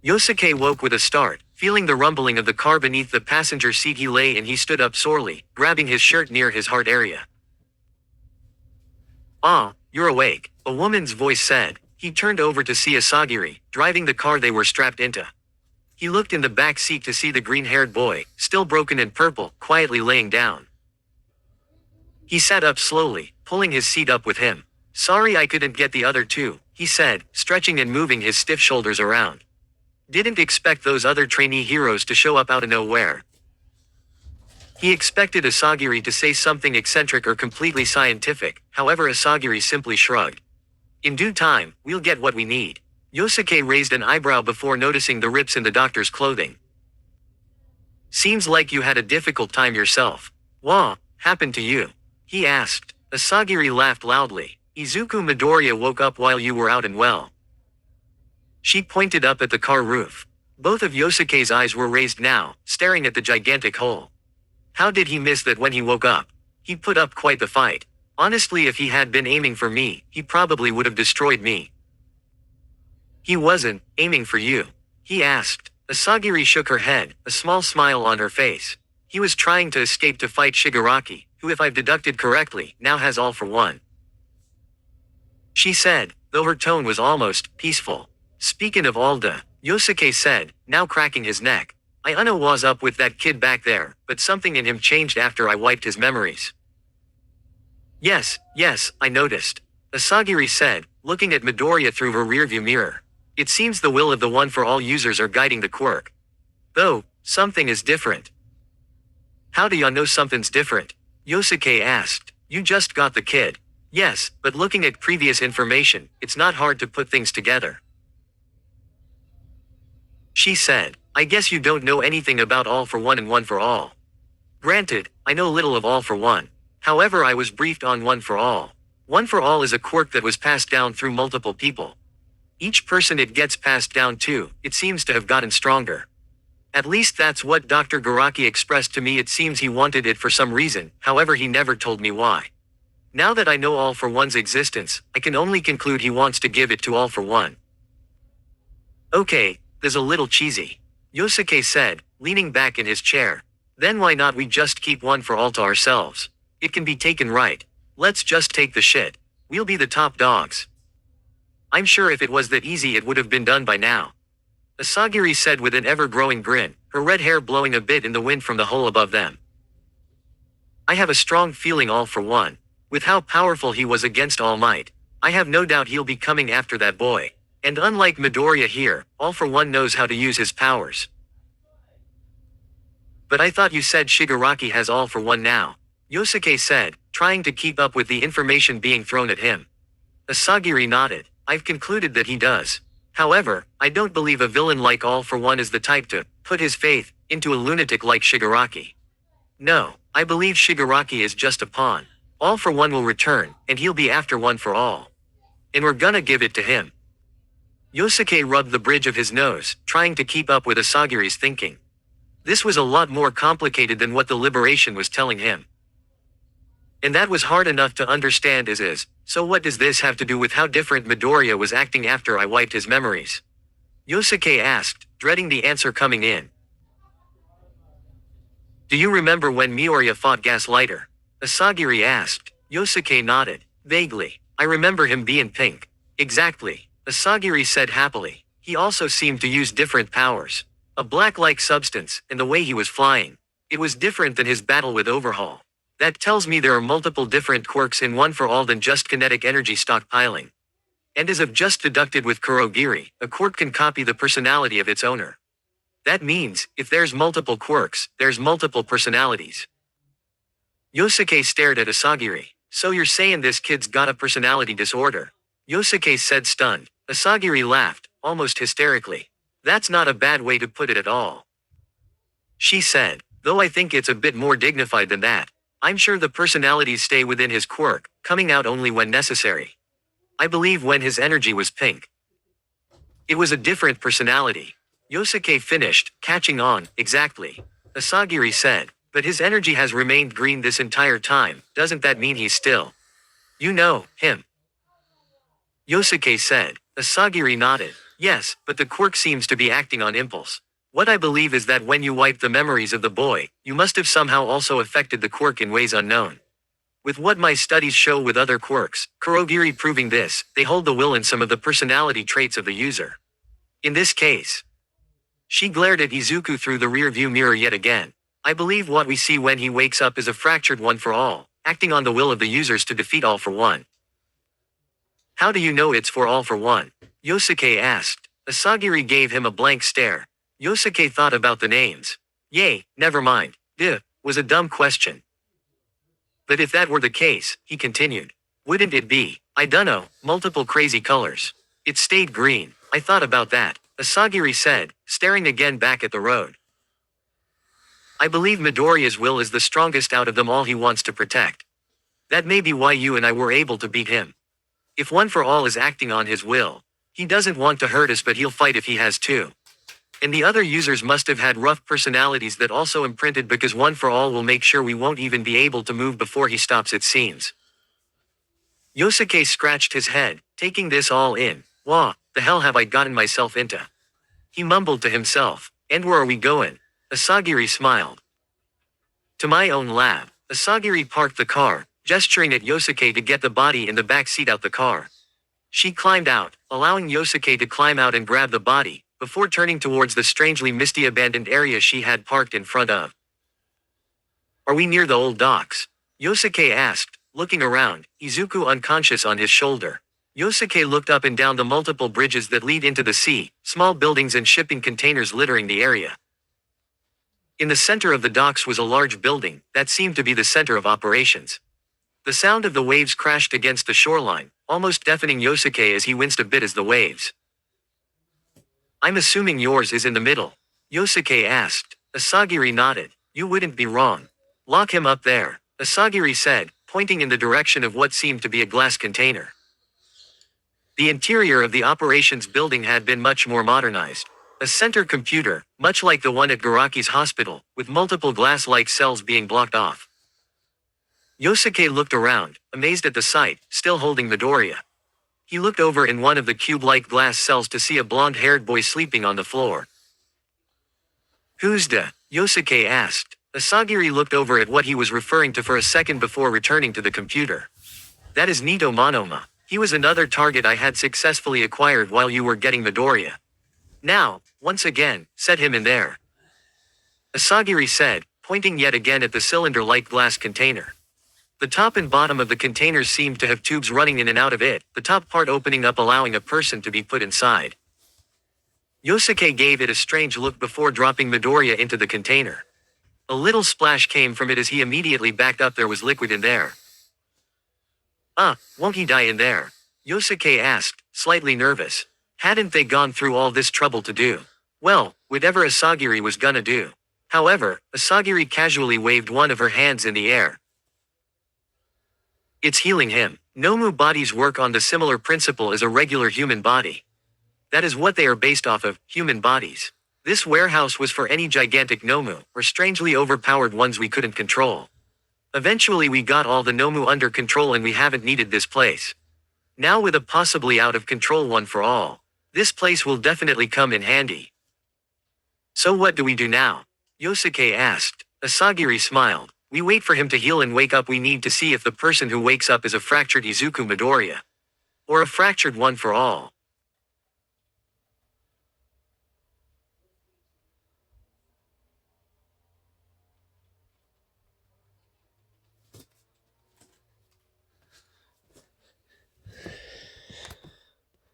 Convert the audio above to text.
Yosuke woke with a start, feeling the rumbling of the car beneath the passenger seat he lay in. He stood up sorely, grabbing his shirt near his heart area. "Ah, you're awake," a woman's voice said. He turned over to see Asagiri, driving the car they were strapped into. He looked in the back seat to see the green-haired boy, still broken and purple, quietly laying down. He sat up slowly, pulling his seat up with him. "Sorry I couldn't get the other two," he said, stretching and moving his stiff shoulders around. Didn't expect those other trainee heroes to show up out of nowhere. He expected Asagiri to say something eccentric or completely scientific, however Asagiri simply shrugged. "In due time, we'll get what we need." Yosuke raised an eyebrow before noticing the rips in the doctor's clothing. "Seems like you had a difficult time yourself. What happened to you?" he asked. Asagiri laughed loudly. "Izuku Midoriya woke up while you were out and well." She pointed up at the car roof. Both of Yosuke's eyes were raised now, staring at the gigantic hole. How did he miss that when he woke up? He put up quite the fight. Honestly, if he had been aiming for me, he probably would have destroyed me. "He wasn't aiming for you?" he asked. Asagiri shook her head, a small smile on her face. "He was trying to escape to fight Shigaraki, who, if I've deducted correctly, now has all for one," she said, though her tone was almost peaceful. "Speaking of Alda," Yosuke said, now cracking his neck. "I dunno what's up with that kid back there, but something in him changed after I wiped his memories." Yes, I noticed," Asagiri said, looking at Midoriya through her rearview mirror. "It seems the will of the One for All users are guiding the quirk. Though, something is different." "How do ya know something's different?" Yosuke asked. "You just got the kid." "Yes, but looking at previous information, it's not hard to put things together," she said. "I guess you don't know anything about All for One and One for All." "Granted, I know little of All for One. However, I was briefed on One for All. One for All is a quirk that was passed down through multiple people. Each person it gets passed down to, it seems to have gotten stronger. At least that's what Dr. Garaki expressed to me. It seems he wanted it for some reason, however he never told me why. Now that I know All for One's existence, I can only conclude he wants to give it to All for One." "Okay, that's a little cheesy," Yosuke said, leaning back in his chair. "Then why not we just keep One for All to ourselves? It can be taken right. Let's just take the shit. We'll be the top dogs." "I'm sure if it was that easy it would have been done by now," Asagiri said with an ever-growing grin, her red hair blowing a bit in the wind from the hole above them. "I have a strong feeling All for One. With how powerful he was against All Might, I have no doubt he'll be coming after that boy. And unlike Midoriya here, All for One knows how to use his powers." "But I thought you said Shigaraki has All for One now," Yosuke said, trying to keep up with the information being thrown at him. Asagiri nodded. "I've concluded that he does. However, I don't believe a villain like All for One is the type to put his faith into a lunatic like Shigaraki. No, I believe Shigaraki is just a pawn. All for One will return, and he'll be after One for All. And we're gonna give it to him." Yosuke rubbed the bridge of his nose, trying to keep up with Asagiri's thinking. This was a lot more complicated than what the liberation was telling him. And that was hard enough to understand as is, so what does this have to do with how different Midoriya was acting after I wiped his memories? Yosuke asked, dreading the answer coming in. "Do you remember when Mioriya fought Gaslighter?" Asagiri asked. Yosuke nodded. "Vaguely. I remember him being pink." "Exactly," Asagiri said happily. "He also seemed to use different powers. A black-like substance, and the way he was flying. It was different than his battle with Overhaul. That tells me there are multiple different quirks in One for All than just kinetic energy stockpiling. And as I've just deducted with Kurogiri, a quirk can copy the personality of its owner. That means, if there's multiple quirks, there's multiple personalities." Yosuke stared at Asagiri. "So you're saying this kid's got a personality disorder?" Yosuke said stunned. Asagiri laughed, almost hysterically. "That's not a bad way to put it at all," she said, "though I think it's a bit more dignified than that. I'm sure the personalities stay within his quirk, coming out only when necessary. I believe when his energy was pink, it was a different personality." Yosuke finished, catching on. "Exactly," Asagiri said, "but his energy has remained green this entire time. Doesn't that mean he's still, you know, him?" Yosuke said. Asagiri nodded. Yes, but the quirk seems to be acting on impulse. What I believe is that when you wiped the memories of the boy, you must have somehow also affected the quirk in ways unknown. With what my studies show with other quirks, Kurogiri proving this, they hold the will in some of the personality traits of the user. In this case, she glared at Izuku through the rear view mirror yet again. I believe what we see when he wakes up is a fractured one for all, acting on the will of the users to defeat all for one. How do you know it's for all for one? Yosuke asked. Asagiri gave him a blank stare. Yosuke thought about the names. Yay, never mind. Was a dumb question. But if that were the case, he continued. Wouldn't it be, I dunno, multiple crazy colors? It stayed green. I thought about that, Asagiri said, staring again back at the road. I believe Midoriya's will is the strongest out of them all he wants to protect. That may be why you and I were able to beat him. If one for all is acting on his will, he doesn't want to hurt us but he'll fight if he has to. And the other users must have had rough personalities that also imprinted because one for all will make sure we won't even be able to move before he stops it seems. Yosuke scratched his head, taking this all in. Wah, the hell have I gotten myself into? He mumbled to himself. And where are we going? Asagiri smiled. To my own lab. Asagiri parked the car, gesturing at Yosuke to get the body in the back seat out the car. She climbed out, allowing Yosuke to climb out and grab the body, before turning towards the strangely misty abandoned area she had parked in front of. Are we near the old docks? Yosuke asked, looking around, Izuku unconscious on his shoulder. Yosuke looked up and down the multiple bridges that lead into the sea, small buildings and shipping containers littering the area. In the center of the docks was a large building, that seemed to be the center of operations. The sound of the waves crashed against the shoreline, almost deafening Yosuke as he winced a bit as the waves. I'm assuming yours is in the middle? Yosuke asked. Asagiri nodded. You wouldn't be wrong. Lock him up there, Asagiri said, pointing in the direction of what seemed to be a glass container. The interior of the operations building had been much more modernized. A center computer, much like the one at Garaki's hospital, with multiple glass-like cells being blocked off. Yosuke looked around, amazed at the sight, still holding Midoriya. He looked over in one of the cube-like glass cells to see a blonde-haired boy sleeping on the floor. Who's the? Yosuke asked. Asagiri looked over at what he was referring to for a second before returning to the computer. That is Nito Monoma. He was another target I had successfully acquired while you were getting Midoriya. Now, once again, set him in there. Asagiri said, pointing yet again at the cylinder-like glass container. The top and bottom of the containers seemed to have tubes running in and out of it, the top part opening up allowing a person to be put inside. Yosuke gave it a strange look before dropping Midoriya into the container. A little splash came from it as he immediately backed up. There was liquid in there. Won't he die in there? Yosuke asked, slightly nervous. Hadn't they gone through all this trouble to do? Well, whatever Asagiri was gonna do. However, Asagiri casually waved one of her hands in the air. It's healing him. Nomu bodies work on the similar principle as a regular human body. That is what they are based off of, human bodies. This warehouse was for any gigantic Nomu, or strangely overpowered ones we couldn't control. Eventually we got all the Nomu under control and we haven't needed this place. Now with a possibly out of control one for all, this place will definitely come in handy. So what do we do now? Yosuke asked. Asagiri smiled. We wait for him to heal and wake up. We need to see if the person who wakes up is a fractured Izuku Midoriya. Or a fractured one for all.